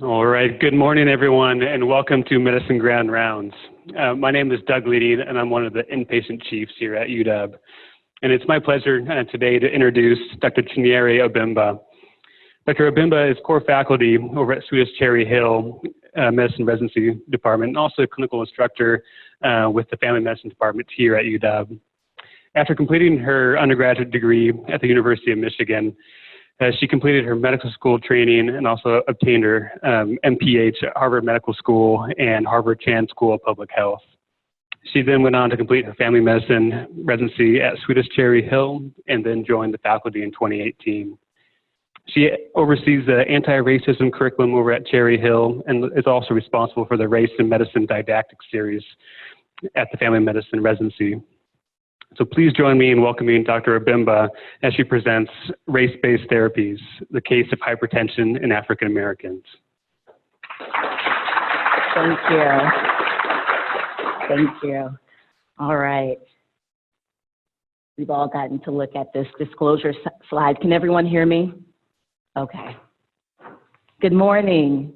All right, good morning everyone and welcome to Medicine Grand Rounds. My name is Doug Leading and I'm one of the inpatient chiefs here at UW. And it's my pleasure today to introduce Dr. Chinyere Obimba. Dr. Obimba is core faculty over at Swedish Cherry Hill Medicine Residency Department and also a clinical instructor with the Family Medicine Department here at UW. After completing her undergraduate degree at the University of Michigan, she completed her medical school training and also obtained her MPH at Harvard Medical School and Harvard Chan School of Public Health. She then went on to complete her family medicine residency at Swedish Cherry Hill and then joined the faculty in 2018. She oversees the anti-racism curriculum over at Cherry Hill and is also responsible for the Race and Medicine Didactic Series at the Family Medicine Residency. So please join me in welcoming Dr. Obimba as she presents Race-Based Therapies, the Case of Hypertension in African Americans. Thank you. Thank you. All right. We've all gotten to look at this disclosure slide. Can everyone hear me? Okay. Good morning.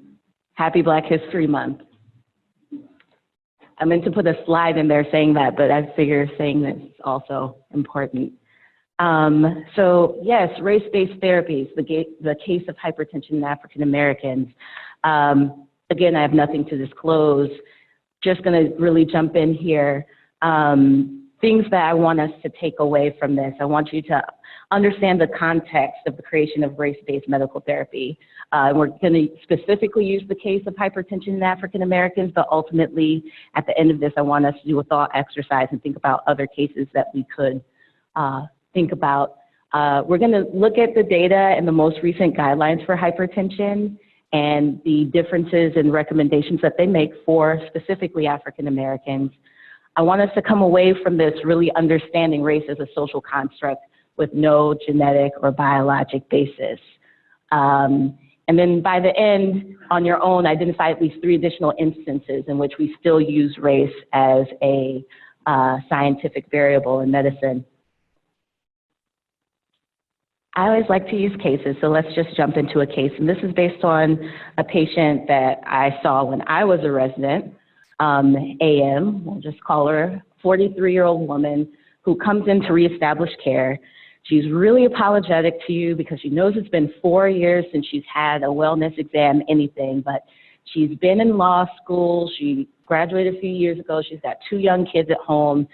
Happy Black History Month. I meant to put a slide in there saying that, but I figure saying that's also important. So yes, race-based therapies, the case of hypertension in African Americans. Again, I have nothing to disclose. Just going to really jump in here. Things that I want us to take away from this. I want you to understand the context of the creation of race-based medical therapy. We're going to specifically use the case of hypertension in African Americans, but ultimately, at the end of this, I want us to do a thought exercise and think about other cases that we could think about. We're going to look at the data and the most recent guidelines for hypertension and the differences and recommendations that they make for specifically African Americans. I want us to come away from this really understanding race as a social construct with no genetic or biologic basis. And then by the end, on your own, identify at least 3 additional instances in which we still use race as a scientific variable in medicine. I always like to use cases, so let's just jump into a case. And this is based on a patient that I saw when I was a resident, AM, we'll just call her, 43-year-old woman who comes in to reestablish care. She's really apologetic to you because she knows it's been 4 years since she's had a wellness exam, anything, but she's been in law school. She graduated a few years ago. She's got 2 young kids at home.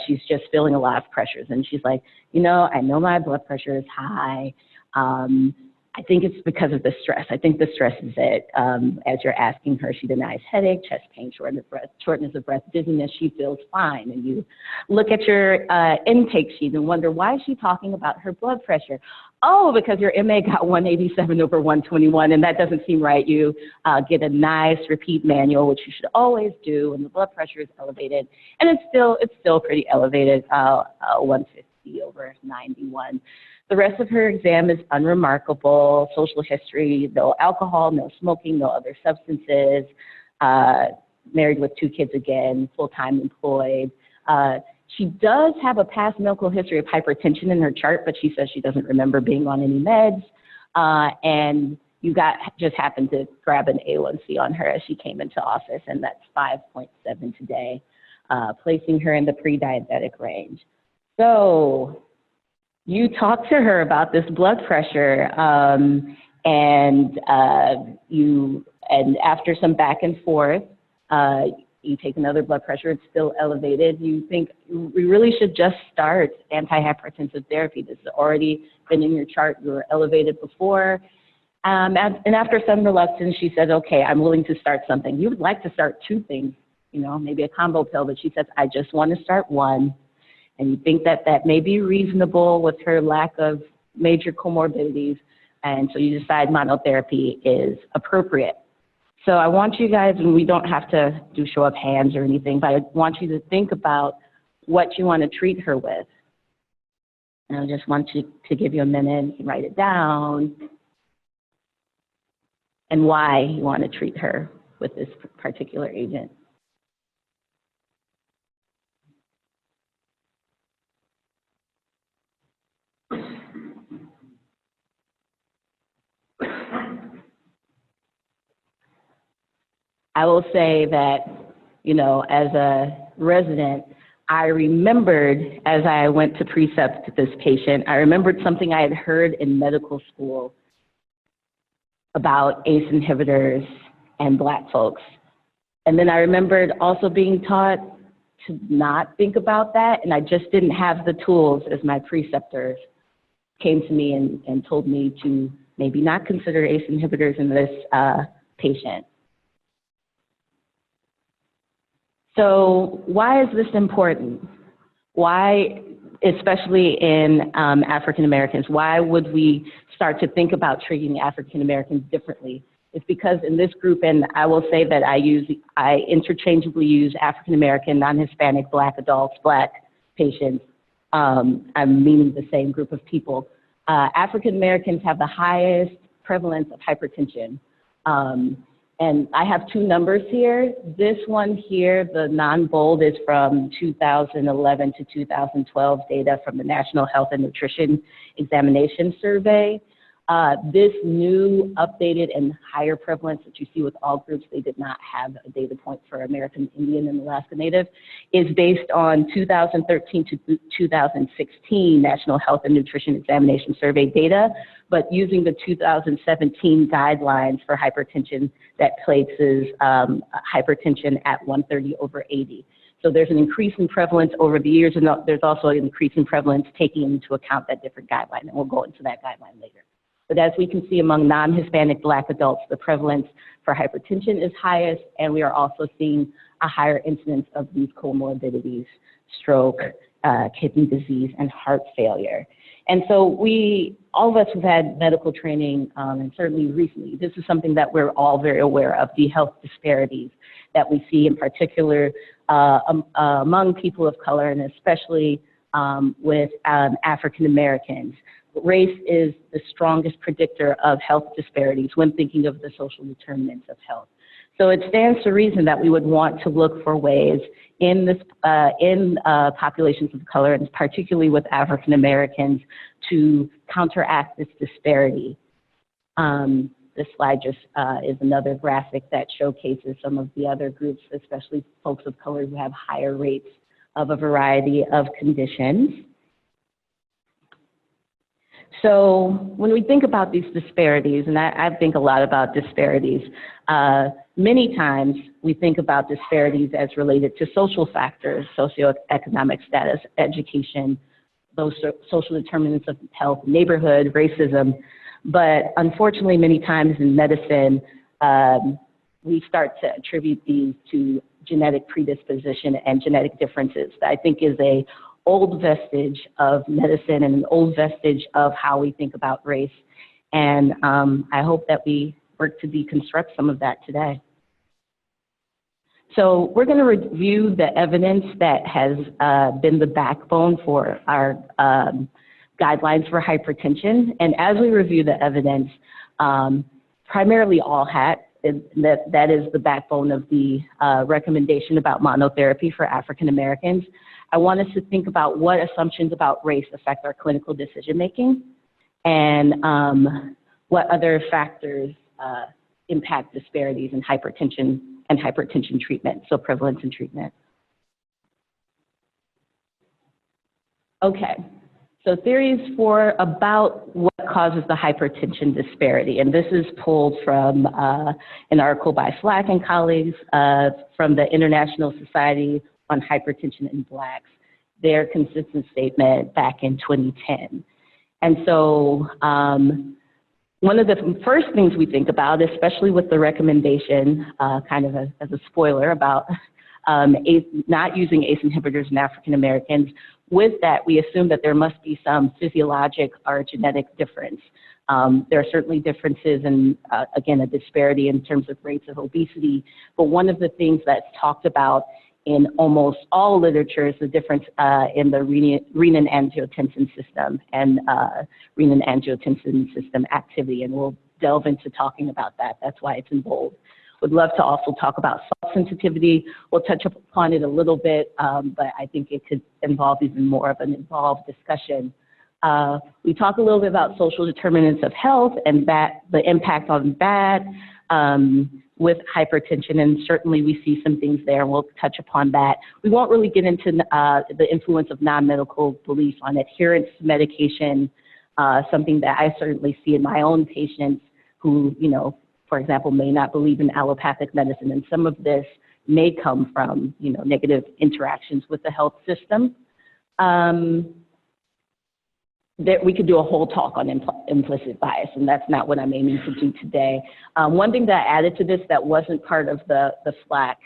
She's just feeling a lot of pressures. And she's like, you know, I know my blood pressure is high. I think it's because of the stress. I think the stress is it. As you're asking her, she denies headache, chest pain, shortness of breath, dizziness. She feels fine. And you look at your intake sheet and wonder, why is she talking about her blood pressure? Oh, because your MA got 187/121, and that doesn't seem right. You get a nice repeat manual, which you should always do when the blood pressure is elevated. And it's still pretty elevated, 150/91. The rest of her exam is unremarkable. Social history, no alcohol, no smoking, no other substances, married with 2 kids again, full-time employed. She does have a past medical history of hypertension in her chart, but she says she doesn't remember being on any meds. And you just happened to grab an A1C on her as she came into office, and that's 5.7 today, placing her in the pre-diabetic range. So you talk to her about this blood pressure, and after some back and forth, you take another blood pressure, it's still elevated. You think we really should just start antihypertensive therapy. This has already been in your chart. You were elevated before. And after some reluctance, she said, okay, I'm willing to start something. You would like to start 2 things, you know, maybe a combo pill, but she says, I just want to start one. And you think that that may be reasonable with her lack of major comorbidities. And so you decide monotherapy is appropriate. So I want you guys, and we don't have to do show of hands or anything, but I want you to think about what you want to treat her with. And I just want you to give you a minute, you can write it down, and why you want to treat her with this particular agent. I will say that, you know, as a resident, I remembered as I went to precept this patient, I remembered something I had heard in medical school about ACE inhibitors and Black folks. And then I remembered also being taught to not think about that, and I just didn't have the tools as my preceptors came to me and told me to maybe not consider ACE inhibitors in this patient. So why is this important? Why, especially in African Americans, why would we start to think about treating African Americans differently? It's because in this group, and I will say that I interchangeably use African American, non-Hispanic, Black adults, Black patients. I'm meaning the same group of people. African Americans have the highest prevalence of hypertension. And I have two numbers here. This one here, the non-bold, is from 2011 to 2012 data from the National Health and Nutrition Examination Survey. This new updated and higher prevalence that you see with all groups, they did not have a data point for American Indian and Alaska Native, is based on 2013 to 2016 National Health and Nutrition Examination Survey data, but using the 2017 guidelines for hypertension that places hypertension at 130/80. So there's an increase in prevalence over the years, and there's also an increase in prevalence taking into account that different guideline, and we'll go into that guideline later. But as we can see among non-Hispanic Black adults, the prevalence for hypertension is highest, and we are also seeing a higher incidence of these comorbidities, stroke, kidney disease, and heart failure. And so all of us who've had medical training, and certainly recently, this is something that we're all very aware of, the health disparities that we see in particular among people of color, and especially with African Americans. Race is the strongest predictor of health disparities when thinking of the social determinants of health. So it stands to reason that we would want to look for ways in this populations of color, and particularly with African Americans, to counteract this disparity. This slide just is another graphic that showcases some of the other groups, especially folks of color who have higher rates of a variety of conditions. So when we think about these disparities, and I think a lot about disparities, many times we think about disparities as related to social factors, socioeconomic status, education, those social determinants of health, neighborhood, racism. But unfortunately, many times in medicine, we start to attribute these to genetic predisposition and genetic differences. That I think is a old vestige of medicine and an old vestige of how we think about race. And I hope that we work to deconstruct some of that today. So we're going to review the evidence that has been the backbone for our guidelines for hypertension. And as we review the evidence, primarily all HAT, that is the backbone of the recommendation about monotherapy for African Americans. I want us to think about what assumptions about race affect our clinical decision-making, and what other factors impact disparities in hypertension and hypertension treatment, so prevalence and treatment. Okay, so theories for about what causes the hypertension disparity, and this is pulled from an article by Slack and colleagues from the International Society on Hypertension in Blacks, their consistent statement back in 2010. And so one of the first things we think about, especially with the recommendation, kind of as a spoiler about not using ACE inhibitors in African Americans, with that we assume that there must be some physiologic or genetic difference. There are certainly differences and again, a disparity in terms of rates of obesity, but one of the things that's talked about in almost all literature is the difference in the renin-angiotensin system and renin-angiotensin system activity, and we'll delve into talking about that. That's why it's in bold. Would love to also talk about salt sensitivity. We'll touch upon it a little bit, but I think it could involve even more of an involved discussion. We talk a little bit about social determinants of health and the impact on that. with hypertension, and certainly we see some things there, and we'll touch upon that. We won't really get into the influence of non-medical belief on adherence to medication, something that I certainly see in my own patients who, you know, for example, may not believe in allopathic medicine, and some of this may come from, you know, negative interactions with the health system. That we could do a whole talk on implicit bias, and that's not what I'm aiming to do today. One thing that I added to this that wasn't part of the FLAC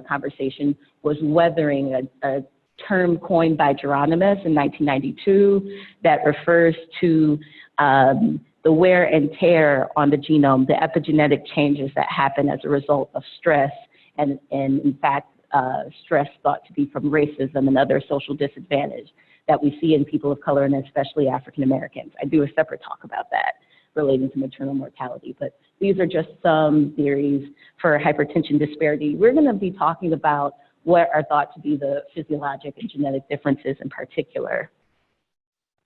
conversation was weathering, a term coined by Geronimus in 1992 that refers to the wear and tear on the genome, the epigenetic changes that happen as a result of stress, and in fact, stress thought to be from racism and other social disadvantage that we see in people of color and especially African Americans. I do a separate talk about that relating to maternal mortality, but these are just some theories for hypertension disparity. We're gonna be talking about what are thought to be the physiologic and genetic differences in particular.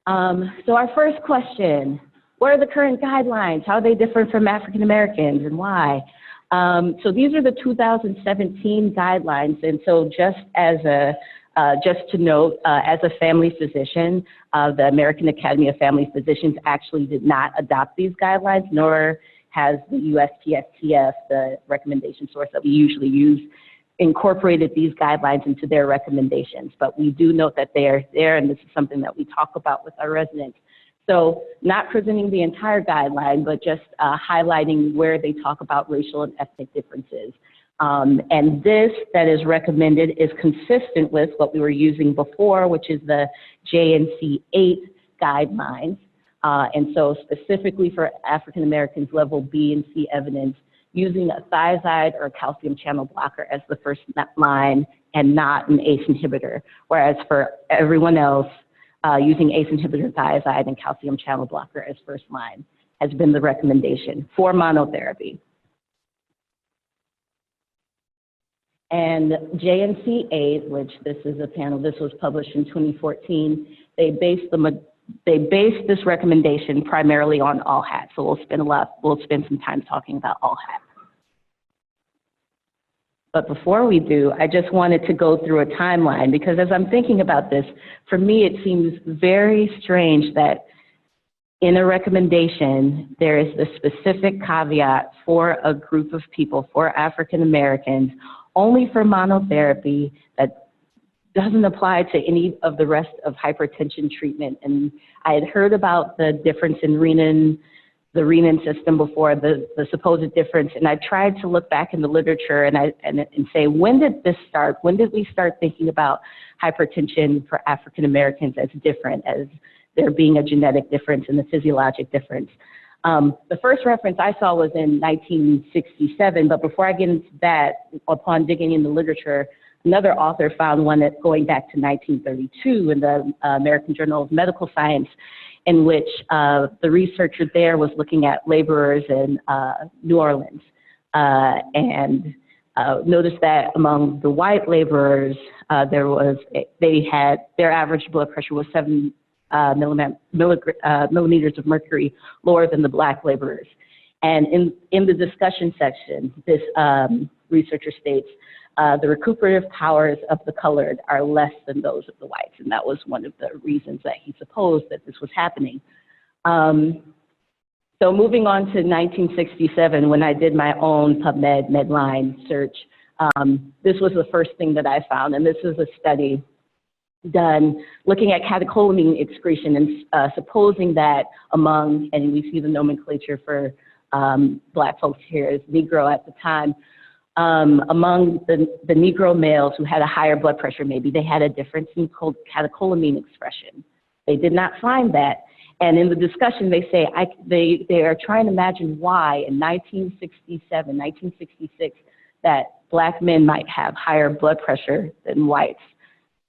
So our first question, what are the current guidelines? How are they different from African Americans and why? So these are the 2017 guidelines, and so just to note, as a family physician, the American Academy of Family Physicians actually did not adopt these guidelines, nor has the USPSTF, the recommendation source that we usually use, incorporated these guidelines into their recommendations. But we do note that they are there, and this is something that we talk about with our residents. So not presenting the entire guideline, but just highlighting where they talk about racial and ethnic differences. And this that is recommended is consistent with what we were using before, which is the JNC 8 guidelines. And so specifically for African Americans, level B and C evidence, using a thiazide or a calcium channel blocker as the first line and not an ACE inhibitor. Whereas for everyone else, using ACE inhibitor, thiazide, and calcium channel blocker as first line has been the recommendation for monotherapy. And JNC 8, which this is a panel, this was published in 2014, they based this recommendation primarily on all hats. So we'll spend some time talking about all hats. But before we do, I just wanted to go through a timeline, because as I'm thinking about this, for me it seems very strange that in a recommendation, there is the specific caveat for a group of people, for African Americans, only for monotherapy, that doesn't apply to any of the rest of hypertension treatment. And I had heard about the difference in the renin system before, the supposed difference, and I tried to look back in the literature and say, when did this start? When did we start thinking about hypertension for African Americans as different, as there being a genetic difference and the physiologic difference? The first reference I saw was in 1967, but before I get into that, upon digging in the literature, another author found one that's going back to 1932 in the American Journal of Medical Science, in which the researcher there was looking at laborers in New Orleans, and noticed that among the white laborers, their average blood pressure was 7 millimeters of mercury lower than the black laborers. And in the discussion section, this researcher states, the recuperative powers of the colored are less than those of the whites. And that was one of the reasons that he supposed that this was happening. So moving on to 1967, when I did my own PubMed Medline search, this was the first thing that I found. And this is a study done looking at catecholamine excretion and supposing that among, and we see the nomenclature for Black folks here as Negro at the time, among the Negro males who had a higher blood pressure, maybe they had a difference in catecholamine expression. They did not find that. And in the discussion, they say they are trying to imagine why in 1967, 1966, that Black men might have higher blood pressure than whites.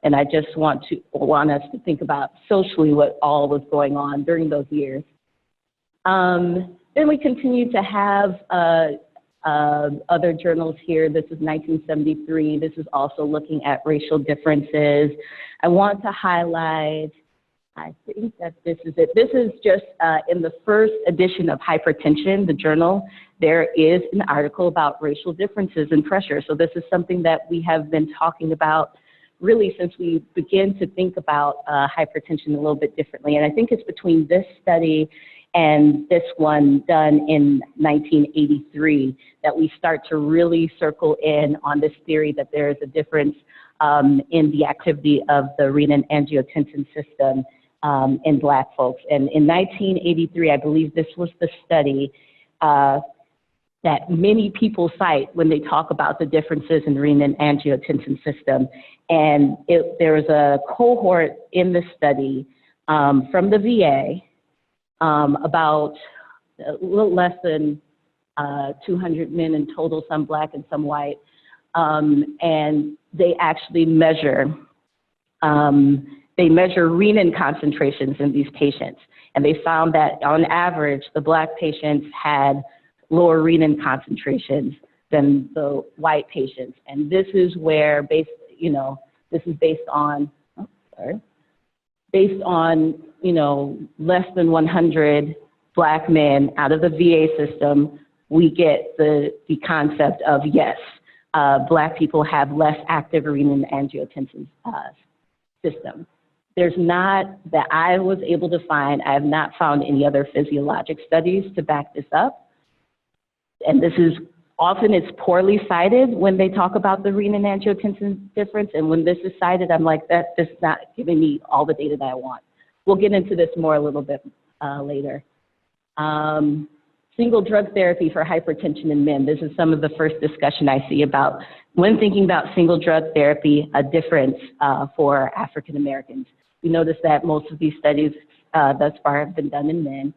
And I just want us to think about socially what all was going on during those years. Then we continue to have other journals here. This is 1973. This is also looking at racial differences. I want to highlight I think that this is it. This is just in the first edition of Hypertension, the journal, there is an article about racial differences in pressure. So this is something that we have been talking about really since we began to think about hypertension a little bit differently. And I think it's between this study and this one done in 1983 that we start to really circle in on this theory that there is a difference in the activity of the renin-angiotensin system in Black folks. And in 1983, I believe this was the study that many people cite when they talk about the differences in the renin-angiotensin system. And there was a cohort in the study from the VA, about a little less than 200 men in total, some Black and some white, and they actually measure renin concentrations in these patients. And they found that on average, the Black patients had lower renin concentrations than the white patients. And this is where this is based on, less than 100 Black men out of the VA system, we get the concept of, yes, Black people have less active renin-angiotensin system. There's not, that I was able to find, I have not found any other physiologic studies to back this up. And this is often, it's poorly cited when they talk about the renin-angiotensin difference. And when this is cited, I'm like, this is not giving me all the data that I want. We'll get into this more a little bit later. Single drug therapy for hypertension in men. This is some of the first discussion I see about when thinking about single drug therapy, a difference for African Americans. We notice that most of these studies thus far have been done in men.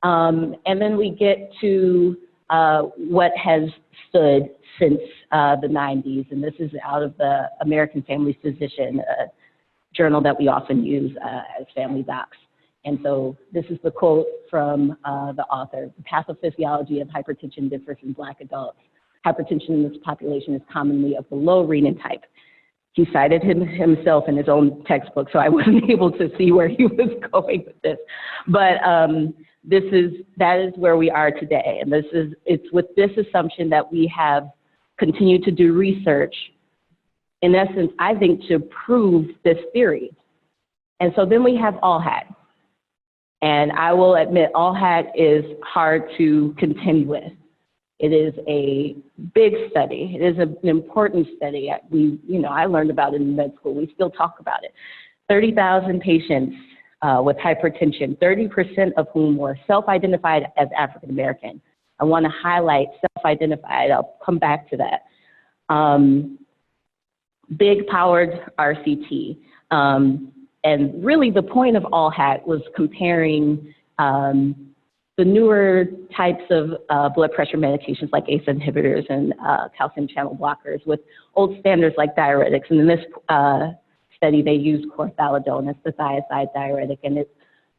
And then we get to what has stood since the 90s, and this is out of the American Family Physician, a journal that we often use as family docs. And so this is the quote from the author: "The pathophysiology of hypertension differs in Black adults. Hypertension in this population is commonly of the low renin type." He cited himself in his own textbook, so I wasn't able to see where he was going with this. But that is where we are today. And it's with this assumption that we have continued to do research, in essence, I think, to prove this theory. And so then we have ALLHAT. And I will admit, ALLHAT is hard to contend with. It is a big study. It is an important study. I learned about it in med school. We still talk about it. 30,000 patients with hypertension, 30% of whom were self-identified as African American. I want to highlight self-identified. I'll come back to that. Big powered RCT. And really the point of ALLHAT was comparing the newer types of blood pressure medications like ACE inhibitors and calcium channel blockers with old standards like diuretics. And in this study, they used chlorthalidone as the thiazide diuretic. And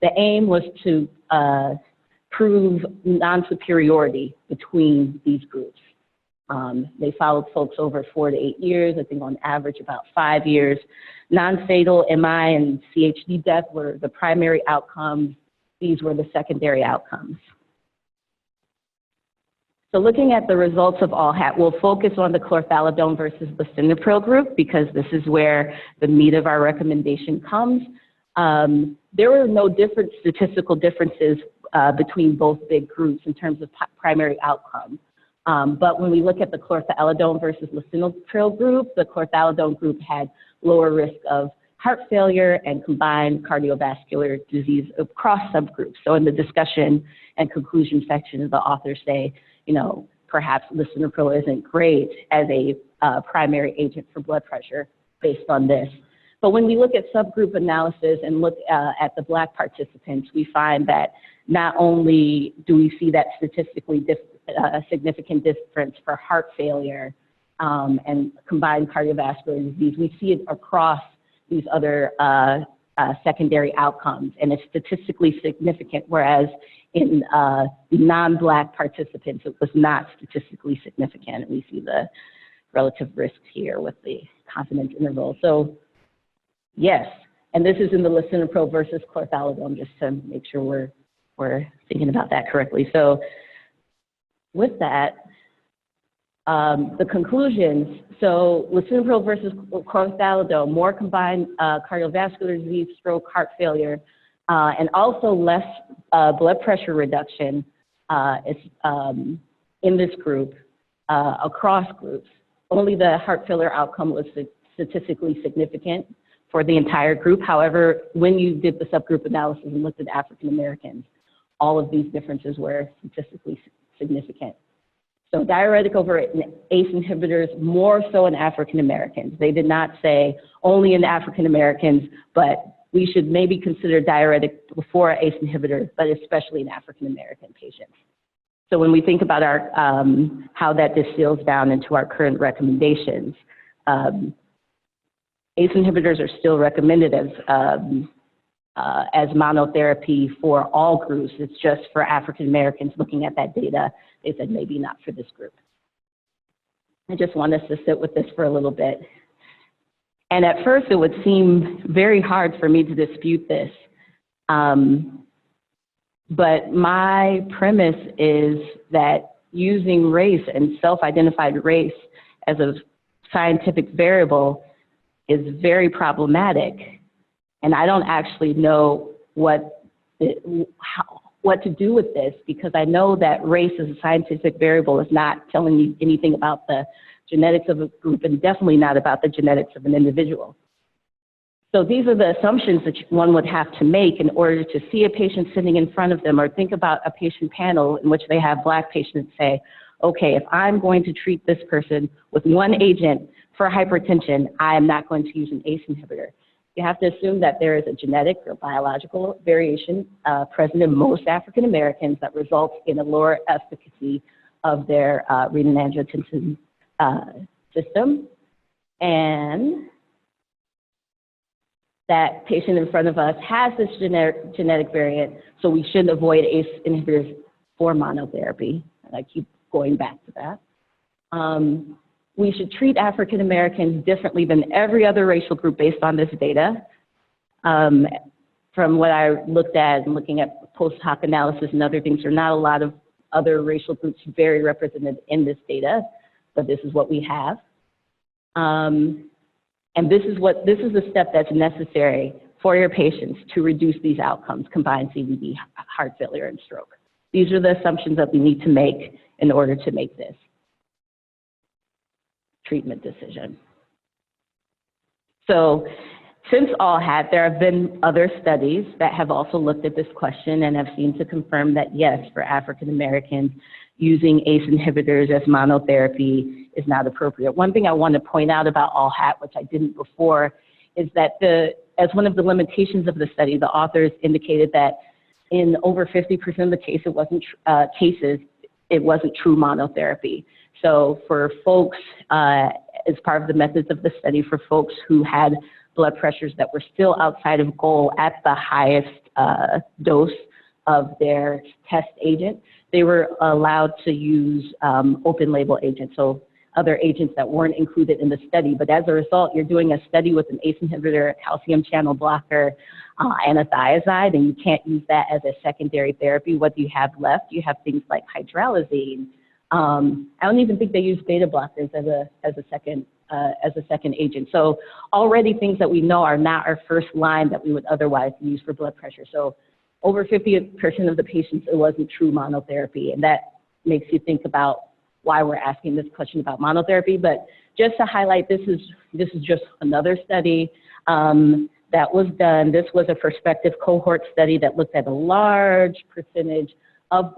the aim was to prove non-superiority between these groups. They followed folks over 4 to 8 years, I think on average about 5 years. Non-fatal MI and CHD death were the primary outcomes. These were the secondary outcomes. So looking at the results of ALLHAT, we'll focus on the chlorthalidone versus lisinopril group because this is where the meat of our recommendation comes. There were no different statistical differences between both big groups in terms of primary outcome. But when we look at the chlorthalidone versus lisinopril group, the chlorthalidone group had lower risk of heart failure and combined cardiovascular disease across subgroups. So in the discussion and conclusion section, the authors say, perhaps lisinopril isn't great as a primary agent for blood pressure based on this. But when we look at subgroup analysis and look at the Black participants, we find that not only do we see that statistically significant difference for heart failure and combined cardiovascular disease, we see it across these other secondary outcomes, and it's statistically significant, whereas in the non-Black participants, it was not statistically significant. And we see the relative risk here with the confidence interval. So yes, And this is in the lisinopril versus chlorthalidone, just to make sure we're thinking about that correctly. So with that, the conclusions, so lisinopril versus chlorthalidone, more combined cardiovascular disease, stroke, heart failure, and also less blood pressure reduction in this group across groups. Only the heart failure outcome was statistically significant for the entire group. However, when you did the subgroup analysis and looked at African Americans, all of these differences were statistically significant. So diuretic over ACE inhibitors, more so in African Americans. They did not say only in African Americans, but we should maybe consider diuretic before ACE inhibitor, but especially in African American patients. So when we think about our, how that distills down into our current recommendations, ACE inhibitors are still recommended as monotherapy for all groups. It's just for African Americans looking at that data, they said maybe not for this group. I just want us to sit with this for a little bit. And at first it would seem very hard for me to dispute this. But my premise is that using race and self-identified race as a scientific variable is very problematic. And I don't actually know what to do with this, because I know that race as a scientific variable is not telling me anything about the genetics of a group, and definitely not about the genetics of an individual. So these are the assumptions that one would have to make in order to see a patient sitting in front of them, or think about a patient panel in which they have Black patients say, okay, if I'm going to treat this person with one agent for hypertension, I am not going to use an ACE inhibitor. You have to assume that there is a genetic or biological variation present in most African Americans that results in a lower efficacy of their renin-angiotensin system, and that patient in front of us has this genetic variant, so we should avoid ACE inhibitors for monotherapy. And I keep going back to that. We should treat African Americans differently than every other racial group based on this data. From what I looked at and looking at post hoc analysis and other things, there are not a lot of other racial groups very represented in this data, but this is what we have. And this is the step that's necessary for your patients to reduce these outcomes, combined CVD, heart failure, and stroke. These are the assumptions that we need to make in order to make this treatment decision. So since ALLHAT, there have been other studies that have also looked at this question and have seemed to confirm that yes, for African Americans, using ACE inhibitors as monotherapy is not appropriate. One thing I want to point out about ALLHAT, which I didn't before, is that as one of the limitations of the study, the authors indicated that in over 50% of the cases, it wasn't true monotherapy. So for folks, as part of the methods of the study, for folks who had blood pressures that were still outside of goal at the highest dose of their test agent, they were allowed to use open label agents, so other agents that weren't included in the study. But as a result, you're doing a study with an ACE inhibitor, a calcium channel blocker, and a thiazide, and you can't use that as a secondary therapy. What do you have left? You have things like hydralazine. I don't even think they use beta blockers as a second agent. So already things that we know are not our first line that we would otherwise use for blood pressure. So over 50% of the patients, it wasn't true monotherapy, and that makes you think about why we're asking this question about monotherapy. But just to highlight, this is just another study that was done. This was a prospective cohort study that looked at a large percentage of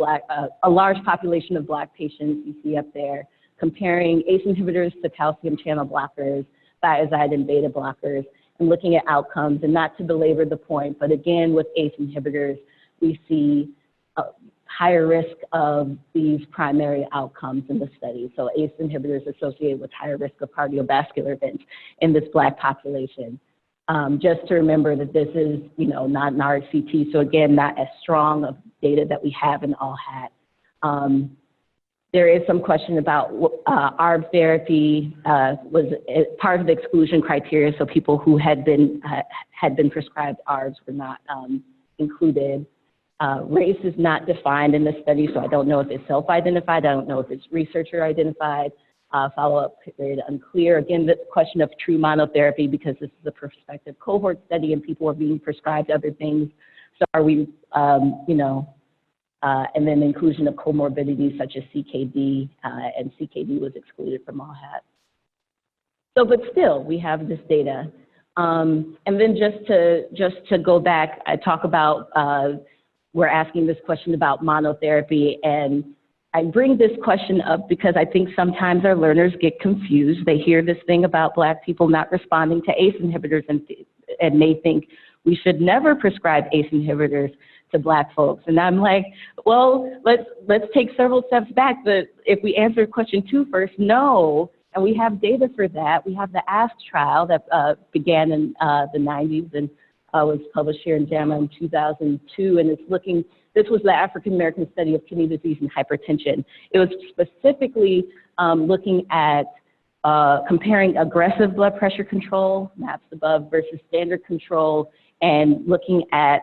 a large population of Black patients you see up there, comparing ACE inhibitors to calcium channel blockers, thiazide and beta blockers, and looking at outcomes. And not to belabor the point, but again, with ACE inhibitors, we see a higher risk of these primary outcomes in the study. So ACE inhibitors associated with higher risk of cardiovascular events in this Black population. Just to remember that this is, not an RCT, so again, not as strong of data that we have in ALLHAT. There is some question about ARB therapy was part of the exclusion criteria, so people who had been prescribed ARBs were not included. Race is not defined in the study, so I don't know if it's self-identified. I don't know if it's researcher-identified. Follow-up period unclear. Again, the question of true monotherapy, because this is a prospective cohort study and people are being prescribed other things. So are we, and then inclusion of comorbidities such as CKD, and CKD was excluded from ALHAT. So, but still, we have this data. And then just to go back, I talk about, we're asking this question about monotherapy, and I bring this question up because I think sometimes our learners get confused. They hear this thing about Black people not responding to ACE inhibitors and they think we should never prescribe ACE inhibitors to Black folks. And I'm like, well, let's take several steps back. But if we answer question 2 first, no. And we have data for that. We have the ASK trial that began in the 90s and was published here in JAMA in 2002. And it's looking, this was the African American study of kidney disease and hypertension. It was specifically looking at comparing aggressive blood pressure control, MAPS above, versus standard control, and looking at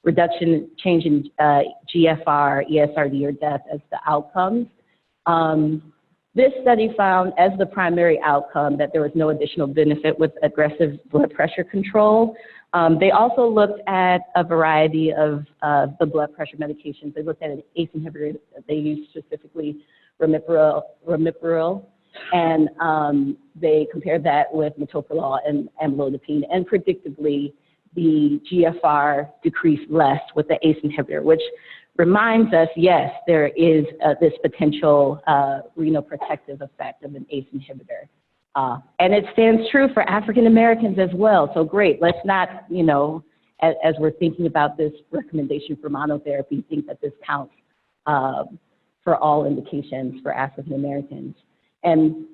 reduction, change in GFR, ESRD, or death as the outcomes. This study found as the primary outcome that there was no additional benefit with aggressive blood pressure control. They also looked at a variety of the blood pressure medications. They looked at an ACE inhibitor that they used, specifically ramipril, and they compared that with metoprolol and amlodipine, and predictably, the GFR decreased less with the ACE inhibitor, which reminds us, yes, there is this potential renoprotective effect of an ACE inhibitor. And it stands true for African Americans as well. So great, let's not, as we're thinking about this recommendation for monotherapy, think that this counts for all indications for African Americans. And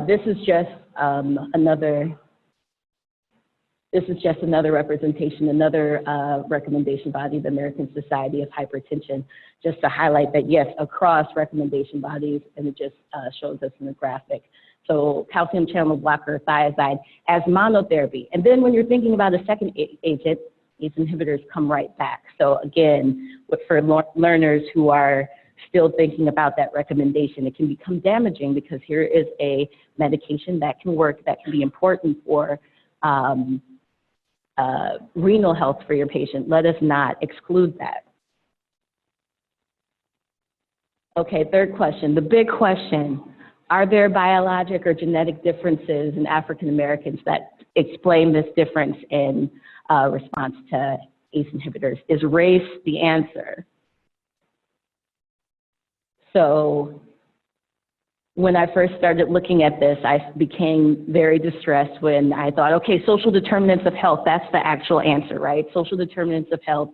this is just another representation, another recommendation body, the American Society of Hypertension, just to highlight that, yes, across recommendation bodies, and it just shows us in the graphic. So calcium channel blocker, thiazide, as monotherapy. And then when you're thinking about a second agent, these inhibitors come right back. So again, for learners who are still thinking about that recommendation, it can become damaging because here is a medication that can work, that can be important for renal health for your patient. Let us not exclude that. Okay, third question, the big question. Are there biologic or genetic differences in African Americans that explain this difference in response to ACE inhibitors? Is race the answer? So when I first started looking at this, I became very distressed when I thought, okay, social determinants of health, that's the actual answer, right? Social determinants of health,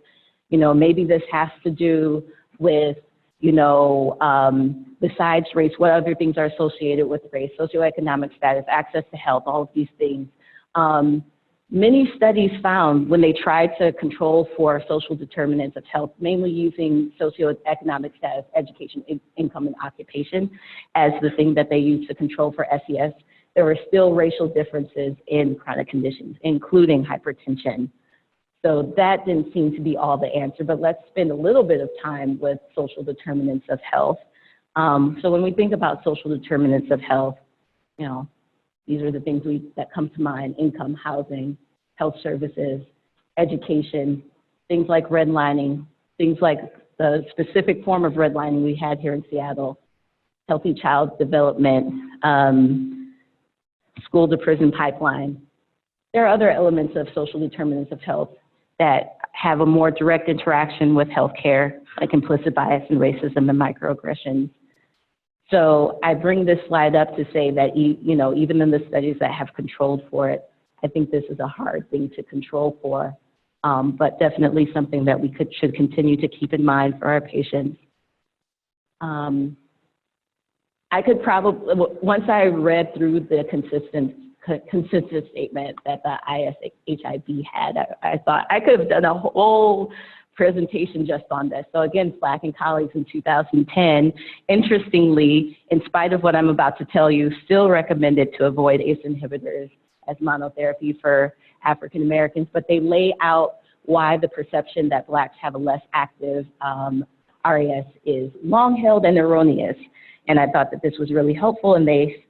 maybe this has to do with, besides race, what other things are associated with race, socioeconomic status, access to health, all of these things. Many studies found when they tried to control for social determinants of health, mainly using socioeconomic status, education, income, and occupation as the thing that they used to control for SES, there were still racial differences in chronic conditions, including hypertension. So that didn't seem to be all the answer, but let's spend a little bit of time with social determinants of health. So when we think about social determinants of health, these are the things that come to mind: income, housing, health services, education, things like redlining, things like the specific form of redlining we had here in Seattle, healthy child development, school to prison pipeline. There are other elements of social determinants of health that have a more direct interaction with healthcare, like implicit bias and racism and microaggressions. So I bring this slide up to say that, even in the studies that have controlled for it, I think this is a hard thing to control for, but definitely something that we should continue to keep in mind for our patients. I could probably, once I read through the consensus statement that the ISHIB had, I thought I could have done a whole presentation just on this. So again, Slack and colleagues in 2010, interestingly, in spite of what I'm about to tell you, still recommended to avoid ACE inhibitors as monotherapy for African Americans, but they lay out why the perception that Blacks have a less active RAS is long held and erroneous. And I thought that this was really helpful, and they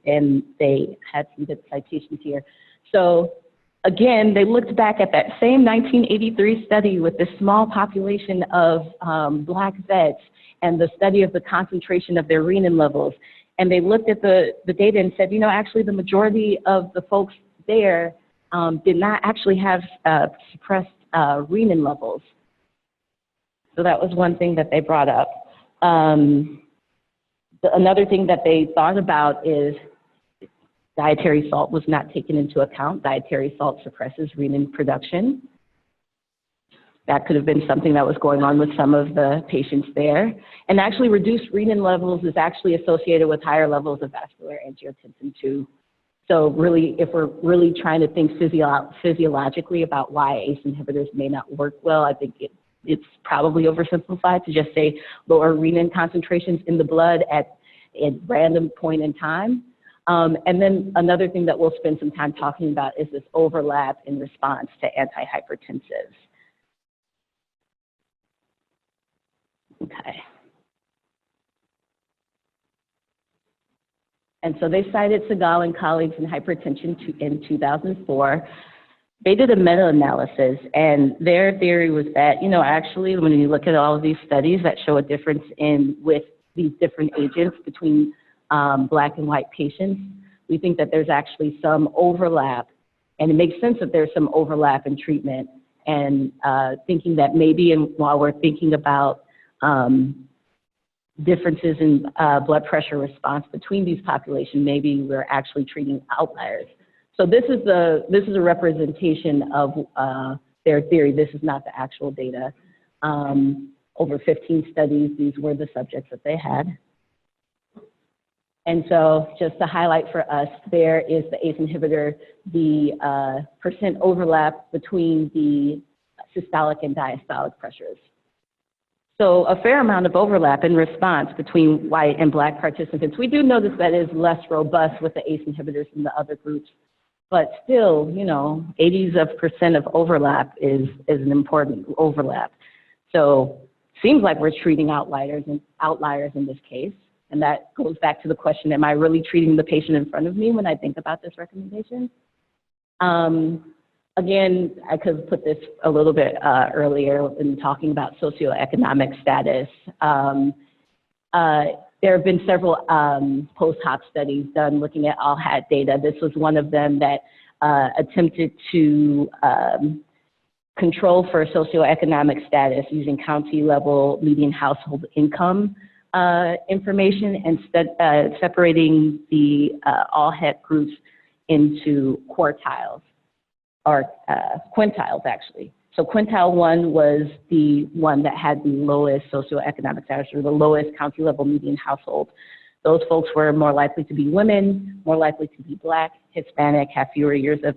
had some good citations here. So again, they looked back at that same 1983 study with this small population of Black vets and the study of the concentration of their renin levels. And they looked at the data and said, you know, actually the majority of the folks there did not actually have suppressed renin levels. So that was one thing that they brought up. Another thing that they thought about is dietary salt was not taken into account. Dietary salt suppresses renin production. That could have been something that was going on with some of the patients there. And actually reduced renin levels is actually associated with higher levels of vascular angiotensin too. So really, if we're really trying to think physiologically about why ACE inhibitors may not work well, I think it's probably oversimplified to just say lower renin concentrations in the blood at a random point in time. And then another thing that we'll spend some time talking about is this overlap in response to antihypertensives. Okay. And so they cited Segal and colleagues in Hypertension in 2004. They did a meta-analysis, and their theory was that, you know, actually, when you look at all of these studies that show a difference with these different agents between Black and white patients, we think that there's actually some overlap, and it makes sense that there's some overlap in treatment, and thinking that maybe while we're thinking about differences in blood pressure response between these populations, maybe we're actually treating outliers. So this is a representation of their theory. This is not the actual data. Over 15 studies, these were the subjects that they had. And so just to highlight for us, there is the ACE inhibitor, the percent overlap between the systolic and diastolic pressures. So a fair amount of overlap in response between white and Black participants. We do notice that is less robust with the ACE inhibitors than the other groups, but still, you know, 80% of overlap is an important overlap. So seems like we're treating outliers in this case. And that goes back to the question, am I really treating the patient in front of me when I think about this recommendation? Again, I could have put this a little bit earlier in talking about socioeconomic status. There have been several post-hoc studies done looking at all-HAT data. This was one of them that attempted to control for socioeconomic status using county-level median household income information and separating the all-HAT groups into quartiles, or quintiles actually. So quintile 1 was the one that had the lowest socioeconomic status, or the lowest county level median household. Those folks were more likely to be women, more likely to be Black, Hispanic, have fewer years of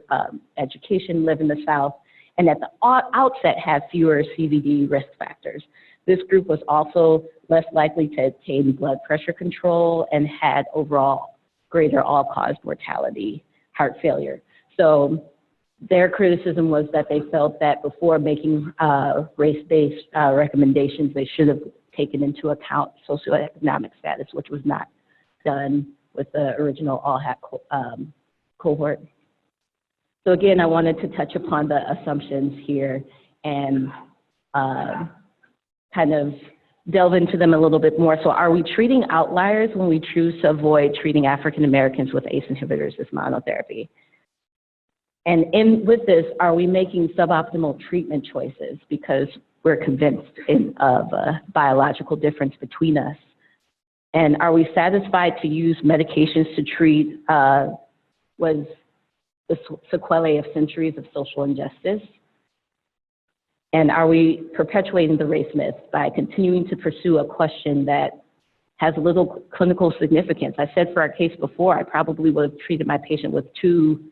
education, live in the South, and at the outset have fewer CVD risk factors. This group was also less likely to attain blood pressure control and had overall greater all-cause mortality, heart failure. So their criticism was that they felt that before making race-based recommendations, they should have taken into account socioeconomic status, which was not done with the original all-HAT cohort. So again, I wanted to touch upon the assumptions here and kind of delve into them a little bit more. So are we treating outliers when we choose to avoid treating African Americans with ACE inhibitors as monotherapy? And with this, are we making suboptimal treatment choices because we're convinced of a biological difference between us? And are we satisfied to use medications to treat the sequelae of centuries of social injustice? And are we perpetuating the race myth by continuing to pursue a question that has little clinical significance? I said for our case before, I probably would have treated my patient with 2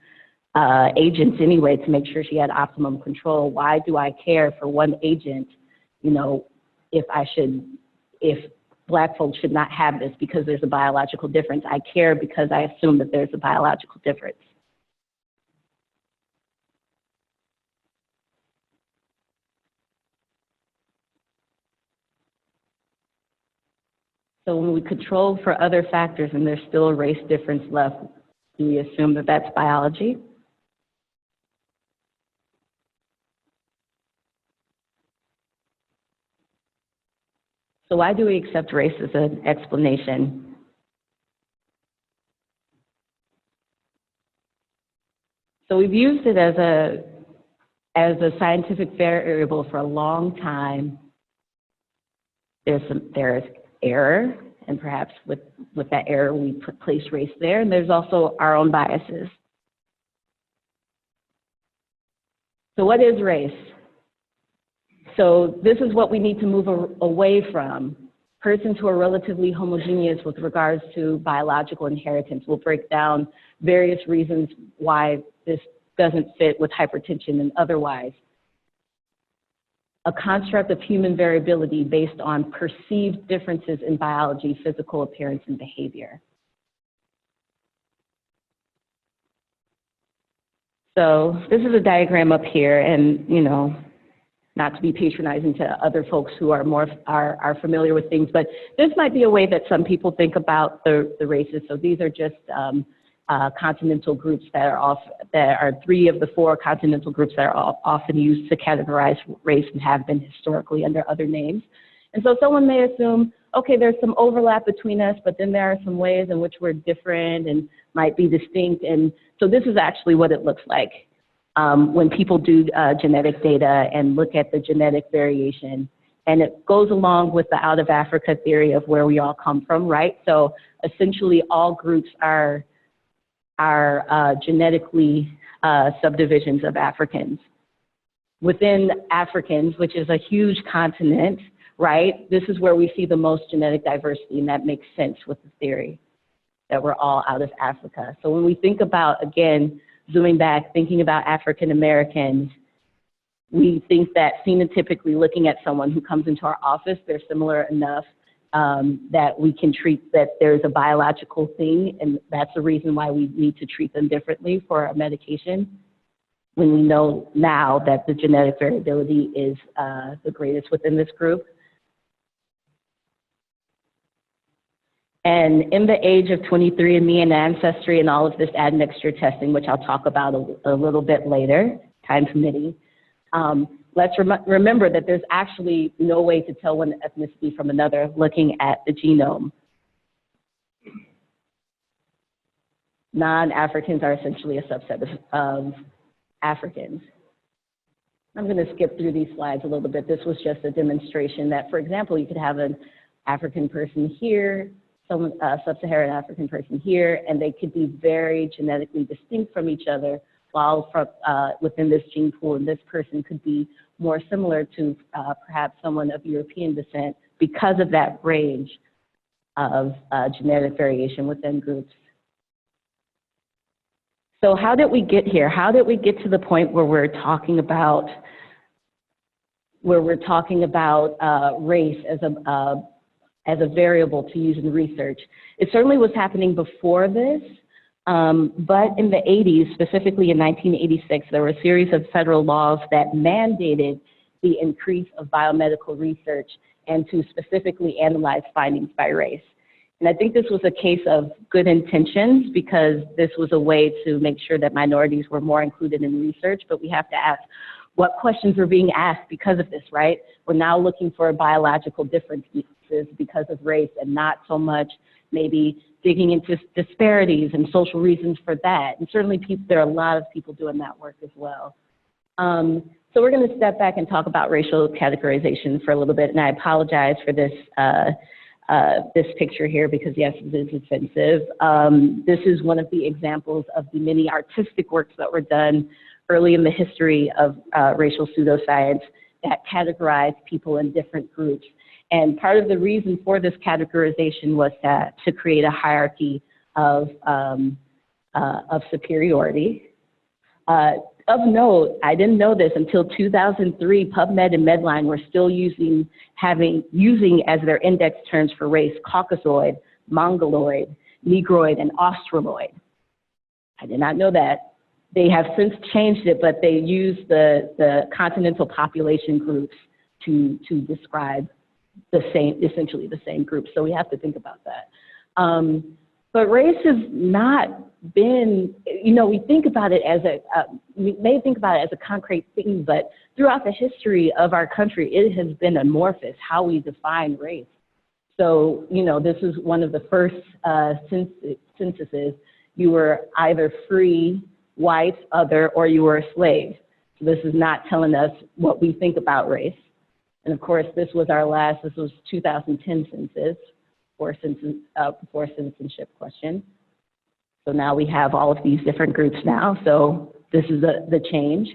agents anyway to make sure she had optimum control. Why do I care for one agent you know, if Black folks should not have this because there's a biological difference. I care because I assume that there's a biological difference. So when we control for other factors and there's still a race difference left, do we assume that that's biology? So why do we accept race as an explanation? So we've used it as a scientific variable for a long time. There's error, and perhaps with that error we place race there, and there's also our own biases. So what is race? So this is what we need to move away from. Persons who are relatively homogeneous with regards to biological inheritance. We'll break down various reasons why this doesn't fit with hypertension and otherwise. A construct of human variability based on perceived differences in biology, physical appearance, and behavior. So this is a diagram up here, and you know, not to be patronizing to other folks who are are familiar with things, but this might be a way that some people think about the races. So these are just continental groups that are 3 of the 4 continental groups that are often used to categorize race and have been historically under other names. And so someone may assume, okay, there's some overlap between us, but then there are some ways in which we're different and might be distinct. And so this is actually what it looks like when people do genetic data and look at the genetic variation. And it goes along with the out of Africa theory of where we all come from, right? So essentially all groups are genetically subdivisions of Africans. Within Africans, which is a huge continent, right, this is where we see the most genetic diversity, and that makes sense with the theory that we're all out of Africa. So when we think about, again, zooming back, thinking about African Americans, we think that phenotypically looking at someone who comes into our office, they're similar enough that we can treat that there's a biological thing, and that's the reason why we need to treat them differently for a medication, when we know now that the genetic variability is the greatest within this group. And in the age of 23andMe and Ancestry and all of this admixture testing, which I'll talk about a little bit later, time permitting, let's remember that there's actually no way to tell one ethnicity from another looking at the genome. Non-Africans are essentially a subset of Africans. I'm going to skip through these slides a little bit. This was just a demonstration that, for example, you could have an African person here, someone, sub-Saharan African person here, and they could be very genetically distinct from each other, while within this gene pool, and this person could be more similar to perhaps someone of European descent because of that range of genetic variation within groups. So how did we get here? How did we get to the point where we're talking about race as a variable to use in research? It certainly was happening before this, but in the 80s, specifically in 1986, there were a series of federal laws that mandated the increase of biomedical research and to specifically analyze findings by race. And I think this was a case of good intentions because this was a way to make sure that minorities were more included in research, but we have to ask what questions are being asked because of this, right? We're now looking for biological differences because of race and not so much maybe digging into disparities and social reasons for that. And certainly there are a lot of people doing that work as well. So we're going to step back and talk about racial categorization for a little bit, and I apologize for this this picture here because yes, it is offensive. This is one of the examples of the many artistic works that were done early in the history of racial pseudoscience that categorized people in different groups. And part of the reason for this categorization was to create a hierarchy of superiority. of note, I didn't know this until 2003, PubMed and Medline were still using as their index terms for race, Caucasoid, Mongoloid, Negroid, and Australoid. I did not know that. They have since changed it, but they use the continental population groups to describe essentially the same group. So we have to think about that. But race has not been, we think about it as we may think about it as a concrete thing, but throughout the history of our country, it has been amorphous, how we define race. So, this is one of the first censuses. You were either free, white, other, or you were a slave. So this is not telling us what we think about race. And of course, this was 2010 census for citizenship question. So now we have all of these different groups now. So this is the change.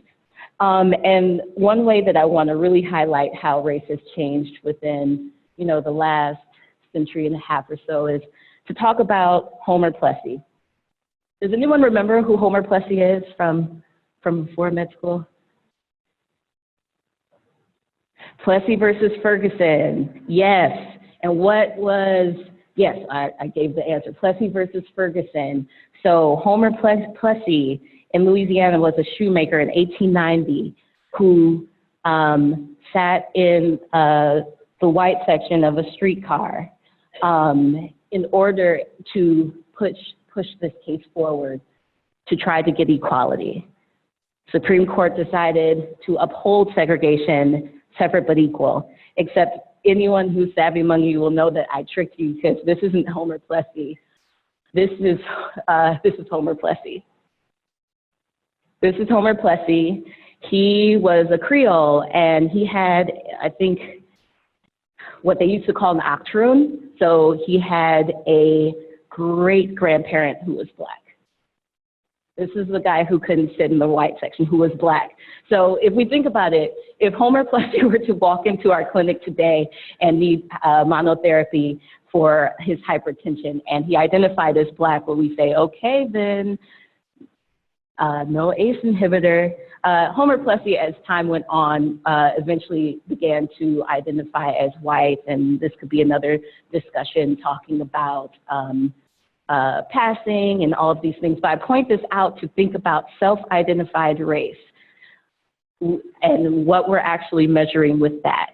And one way that I want to really highlight how race has changed within, the last century and a half or so is to talk about Homer Plessy. Does anyone remember who Homer Plessy is from before med school? Plessy versus Ferguson, yes. And what was, yes, I gave the answer, Plessy versus Ferguson. So Homer Plessy in Louisiana was a shoemaker in 1890 who sat in the white section of a streetcar in order to push this case forward to try to get equality. Supreme Court decided to uphold segregation, separate but equal, except anyone who's savvy among you will know that I tricked you because this isn't Homer Plessy. This is Homer Plessy. This is Homer Plessy. He was a Creole and he had, I think, what they used to call an octoroon. So he had a great-grandparent who was Black. This is the guy who couldn't sit in the white section, who was Black. So if we think about it, if Homer Plessy were to walk into our clinic today and need monotherapy for his hypertension and he identified as Black, would we say, okay, then no ACE inhibitor? Homer Plessy, as time went on, eventually began to identify as white, and this could be another discussion talking about passing and all of these things. But I point this out to think about self-identified race and what we're actually measuring with that.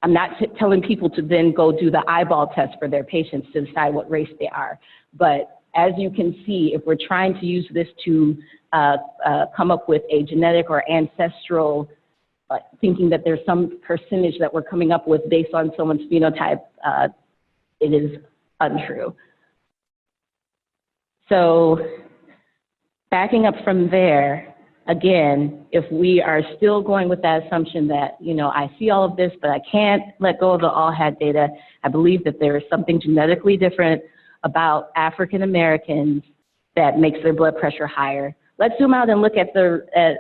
I'm not telling people to then go do the eyeball test for their patients to decide what race they are. But as you can see, if we're trying to use this to come up with a genetic or ancestral, thinking that there's some percentage that we're coming up with based on someone's phenotype, it is untrue. So backing up from there, again, if we are still going with that assumption that, I see all of this, but I can't let go of the all had data, I believe that there is something genetically different about African Americans that makes their blood pressure higher. Let's zoom out and look at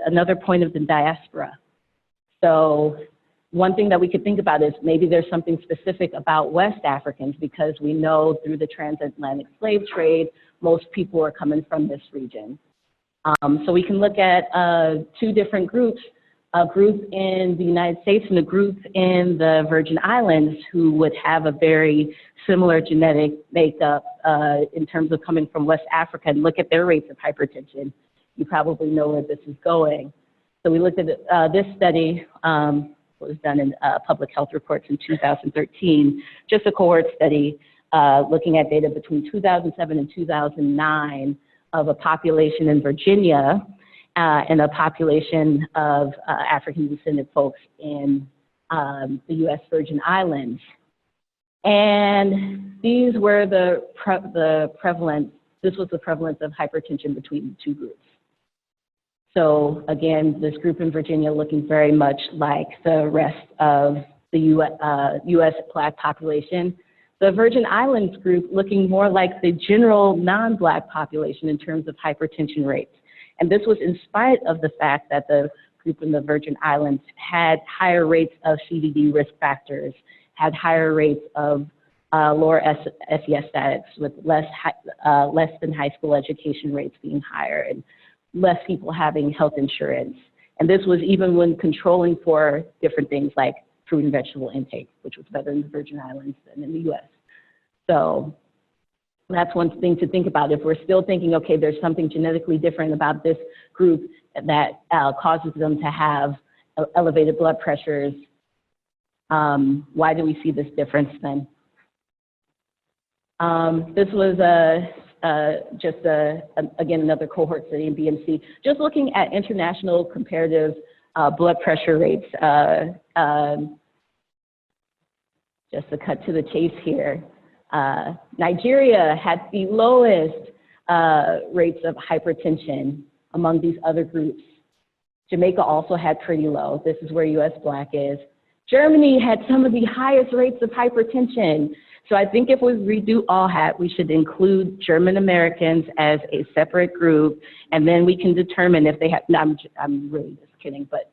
another point of the diaspora. So one thing that we could think about is maybe there's something specific about West Africans because we know through the transatlantic slave trade, most people are coming from this region. So we can look at two different groups, a group in the United States and a group in the Virgin Islands who would have a very similar genetic makeup in terms of coming from West Africa, and look at their rates of hypertension. You probably know where this is going. So we looked at this study, was done in Public Health Reports in 2013, just a cohort study looking at data between 2007 and 2009 of a population in Virginia and a population of African descendant folks in the U.S. Virgin Islands. And these were the prevalence, this was the prevalence of hypertension between the two groups. So again, this group in Virginia looking very much like the rest of the U.S. Black population. The Virgin Islands group looking more like the general non-Black population in terms of hypertension rates. And this was in spite of the fact that the group in the Virgin Islands had higher rates of CVD risk factors, had higher rates of lower SES status with less than high school education rates being higher, and less people having health insurance. And this was even when controlling for different things like fruit and vegetable intake, which was better in the Virgin Islands than in the US. So that's one thing to think about. If we're still thinking, okay, there's something genetically different about this group that causes them to have elevated blood pressures, why do we see this difference then? This was again, another cohort study in BMC, just looking at international comparative blood pressure rates. Just to cut to the chase here, Nigeria had the lowest rates of hypertension among these other groups. Jamaica also had pretty low. This is where US Black is. Germany had some of the highest rates of hypertension. So I think if we redo ALLHAT, we should include German Americans as a separate group, and then we can determine if they have, no, I'm really just kidding, but.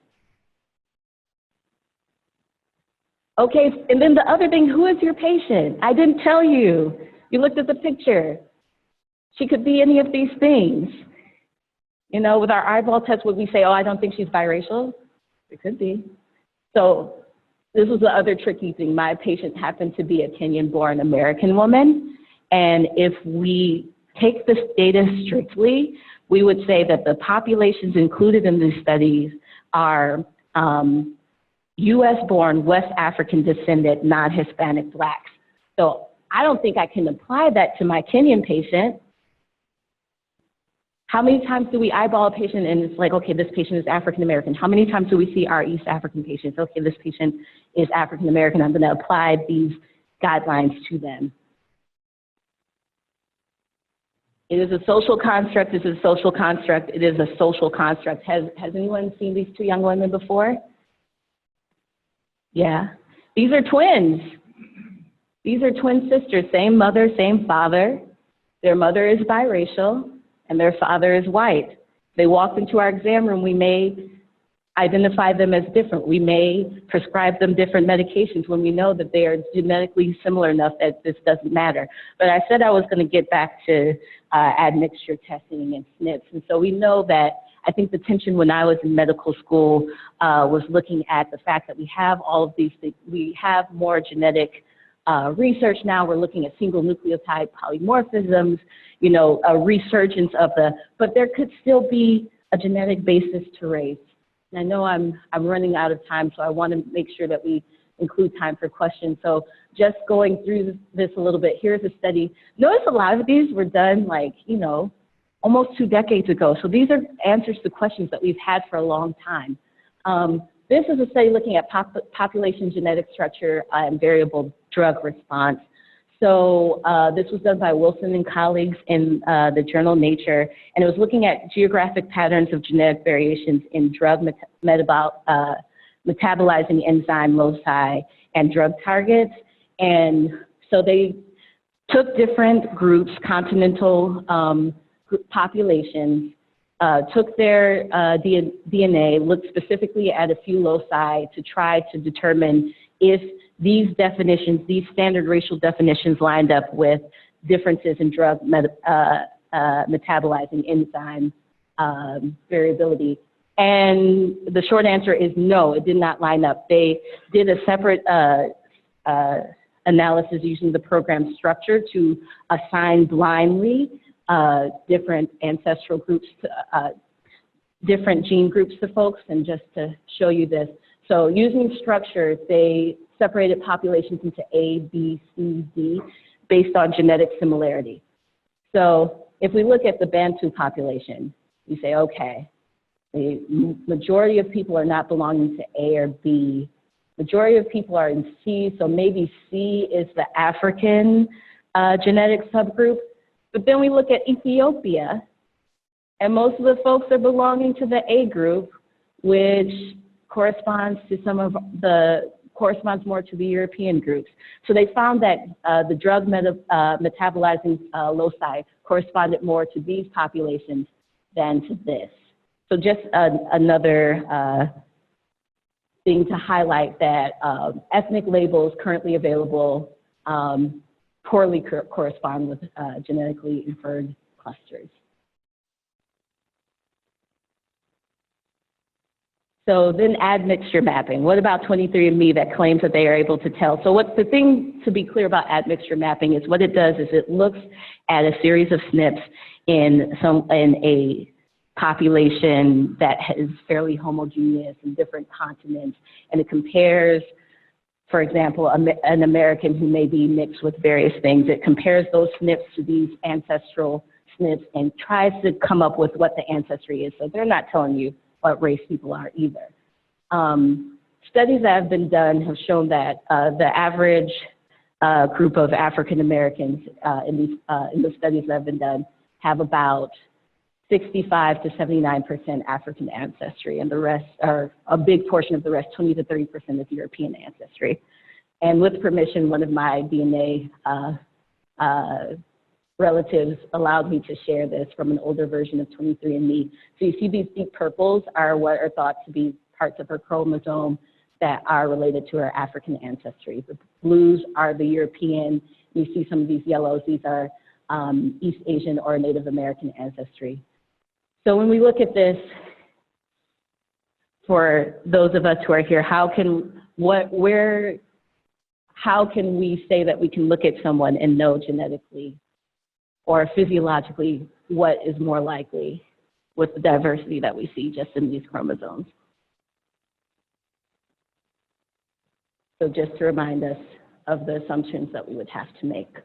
Okay, and then the other thing, who is your patient? I didn't tell you. You looked at the picture. She could be any of these things. You know, with our eyeball test, would we say, oh, I don't think she's biracial? It could be. So this was the other tricky thing. My patient happened to be a Kenyan-born American woman. And if we take this data strictly, we would say that the populations included in these studies are US-born, West African descendant, non-Hispanic Blacks. So I don't think I can apply that to my Kenyan patient. How many times do we eyeball a patient and it's like, okay, this patient is African-American? How many times do we see our East African patients? Okay, this patient is African-American. I'm going to apply these guidelines to them. It is a social construct. This is a social construct. It is a social construct. Has anyone seen these two young women before? Yeah. These are twins. These are twin sisters, same mother, same father. Their mother is biracial and their father is white. They walked into our exam room, we may identify them as different. We may prescribe them different medications when we know that they are genetically similar enough that this doesn't matter. But I said I was going to get back to admixture testing and SNPs. And so we know that I think the tension when I was in medical school was looking at the fact that we have all of these things. We have more genetic research now. We're looking at single nucleotide polymorphisms, you know, a resurgence of but there could still be a genetic basis to race. And I know I'm running out of time, so I want to make sure that we include time for questions. So just going through this a little bit, here's a study. Notice a lot of these were done like, you know, almost 2 decades ago. So these are answers to questions that we've had for a long time. This is a study looking at population genetic structure and variable drug response. So this was done by Wilson and colleagues in the journal Nature, and it was looking at geographic patterns of genetic variations in drug metabolizing enzyme loci and drug targets. And so they took different groups, continental populations, took their DNA, looked specifically at a few loci to try to determine if these definitions, these standard racial definitions lined up with differences in drug metabolizing enzyme variability. And the short answer is no, it did not line up. They did a separate analysis using the program structure to assign blindly different ancestral groups, different gene groups to folks, and just to show you this. So using structure, they separated populations into A, B, C, D, based on genetic similarity. So if we look at the Bantu population, we say, okay, the majority of people are not belonging to A or B. Majority of people are in C, so maybe C is the African genetic subgroup. But then we look at Ethiopia, and most of the folks are belonging to the A group, which corresponds more to the European groups. So they found that the drug metabolizing loci corresponded more to these populations than to this. So just another thing to highlight that ethnic labels currently available poorly correspond with genetically inferred clusters. So then admixture mapping. What about 23andMe that claims that they are able to tell? So what's the thing to be clear about admixture mapping is what it does is it looks at a series of SNPs in a population that is fairly homogeneous in different continents, and it compares, for example, an American who may be mixed with various things. It compares those SNPs to these ancestral SNPs and tries to come up with what the ancestry is. So they're not telling you what race people are either. Studies that have been done have shown that the average group of African Americans in the studies that have been done have about 65 to 79% African ancestry, and the rest are a big portion of the rest, 20 to 30% is European ancestry. And with permission, one of my DNA relatives allowed me to share this from an older version of 23andMe. So you see these deep purples are what are thought to be parts of her chromosome that are related to her African ancestry. The blues are the European. You see some of these yellows. These are East Asian or Native American ancestry. So when we look at this, for those of us who are here, how can we say that we can look at someone and know genetically or physiologically what is more likely with the diversity that we see just in these chromosomes? So just to remind us of the assumptions that we would have to make.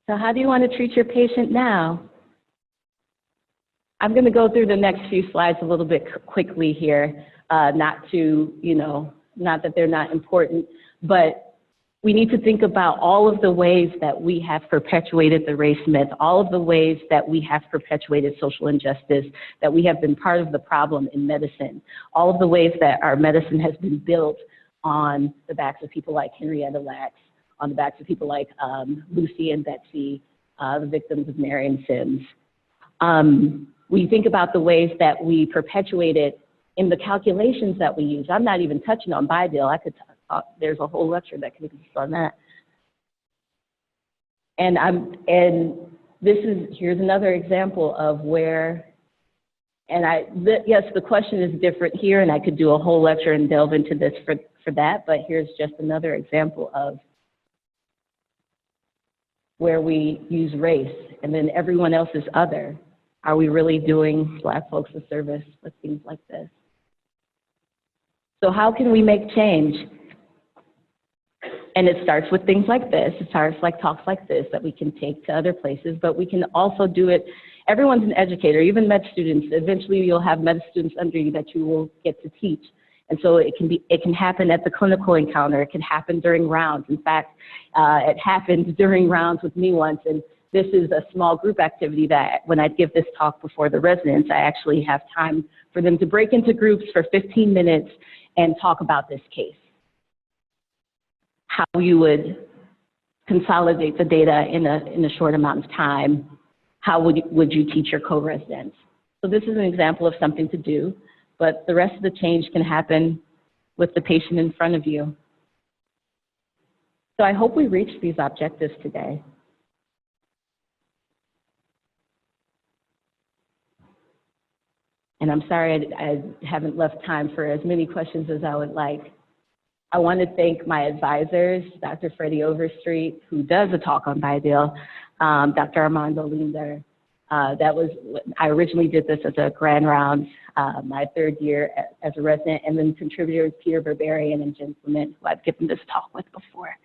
So how do you want to treat your patient now? I'm going to go through the next few slides a little bit quickly here, not that they're not important, but we need to think about all of the ways that we have perpetuated the race myth, all of the ways that we have perpetuated social injustice, that we have been part of the problem in medicine, all of the ways that our medicine has been built on the backs of people like Henrietta Lacks, on the backs of people like Lucy and Betsy, the victims of Marion Sims. We think about the ways that we perpetuate it in the calculations that we use. I'm not even touching on Bideal. I could there's a whole lecture that can be used on that. And here's another example of where, yes, the question is different here, and I could do a whole lecture and delve into this for that, but here's just another example of where we use race, and then everyone else is other. Are we really doing Black folks a service with things like this? So how can we make change? And it starts with things like this. It starts like talks like this that we can take to other places, but we can also do it. Everyone's an educator, even med students. Eventually you'll have med students under you that you will get to teach. And so it can happen at the clinical encounter. It can happen during rounds. In fact, it happened during rounds with me once, and this is a small group activity that when I give this talk before the residents, I actually have time for them to break into groups for 15 minutes and talk about this case. How you would consolidate the data in a short amount of time. How would you teach your co-residents? So this is an example of something to do, but the rest of the change can happen with the patient in front of you. So I hope we reach these objectives today. And I'm sorry I haven't left time for as many questions as I would like. I want to thank my advisors, Dr. Freddie Overstreet, who does a talk on Bideal, Dr. Armando Linder. I originally did this as a grand round, my third year as a resident, and then contributors Peter Berberian and Jen Clement, who I've given this talk with before.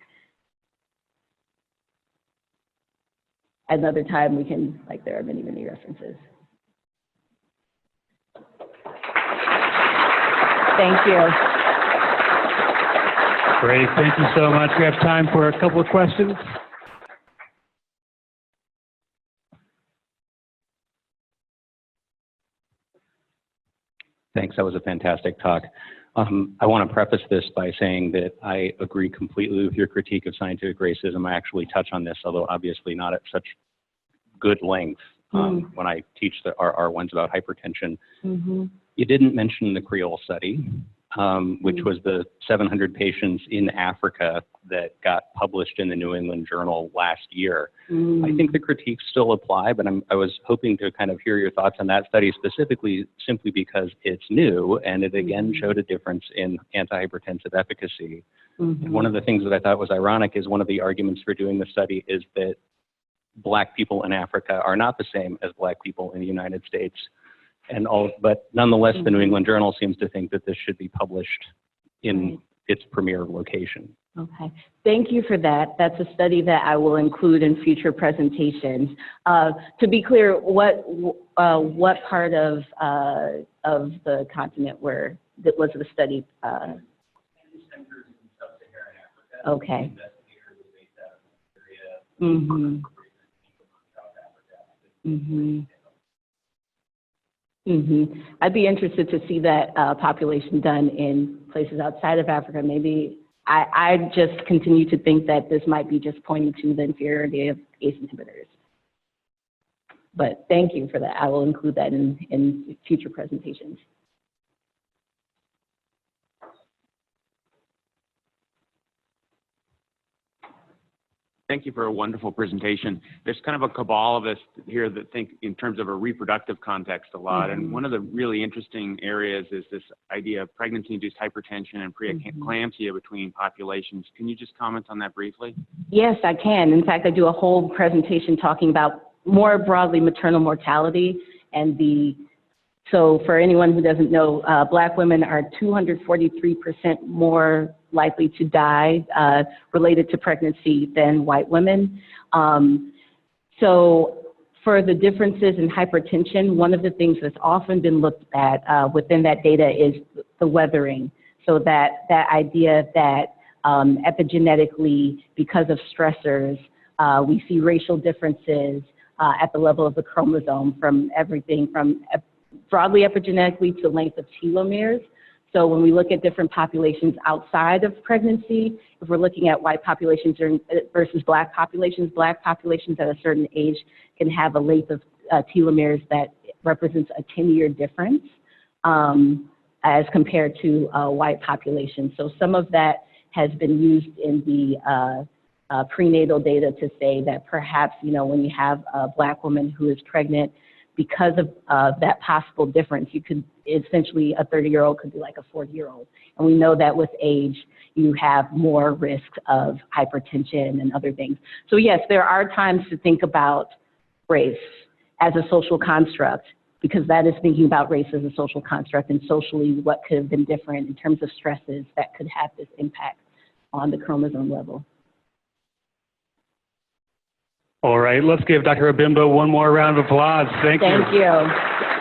Another time we can, there are many, many references. Thank you. Great, thank you so much. We have time for a couple of questions. Thanks, that was a fantastic talk. I want to preface this by saying that I agree completely with your critique of scientific racism. I actually touch on this, although obviously not at such good length when I teach our ones about hypertension. Mm-hmm. You didn't mention the Creole study. which was the 700 patients in Africa that got published in the New England Journal last year. I think the critiques still apply, but I was hoping to kind of hear your thoughts on that study specifically simply because it's new and it again showed a difference in antihypertensive efficacy. And one of the things that I thought was ironic is one of the arguments for doing the study is that Black people in Africa are not the same as Black people in the United States. But nonetheless, the New England Journal seems to think that this should be published in its premier location. Okay, thank you for that. That's a study that I will include in future presentations. To be clear, what part of the continent was the study? Okay. I'd be interested to see that population done in places outside of Africa. Maybe I just continue to think that this might be just pointing to the inferiority of ACE inhibitors. But thank you for that. I will include that in future presentations. Thank you for a wonderful presentation. There's kind of a cabal of us here that think in terms of a reproductive context a lot. And one of the really interesting areas is this idea of pregnancy-induced hypertension and preeclampsia between populations. Can you just comment on that briefly? Yes, I can. In fact, I do a whole presentation talking about more broadly maternal mortality and so for anyone who doesn't know, Black women are 243% more likely to die related to pregnancy than white women. So for the differences in hypertension, one of the things that's often been looked at within that data is the weathering. So that idea that epigenetically, because of stressors, we see racial differences at the level of the chromosome from everything from broadly epigenetically to length of telomeres. So when we look at different populations outside of pregnancy, if we're looking at white populations versus Black populations at a certain age can have a length of telomeres that represents a 10-year difference as compared to white populations. So some of that has been used in the prenatal data to say that perhaps, when you have a Black woman who is pregnant, because of that possible difference, you could essentially, a 30-year-old could be like a 40-year-old. And we know that with age, you have more risk of hypertension and other things. So yes, there are times to think about race as a social construct, because that is thinking about race as a social construct and socially what could have been different in terms of stresses that could have this impact on the chromosome level. All right, let's give Dr. Obimba one more round of applause. Thank you. Thank you.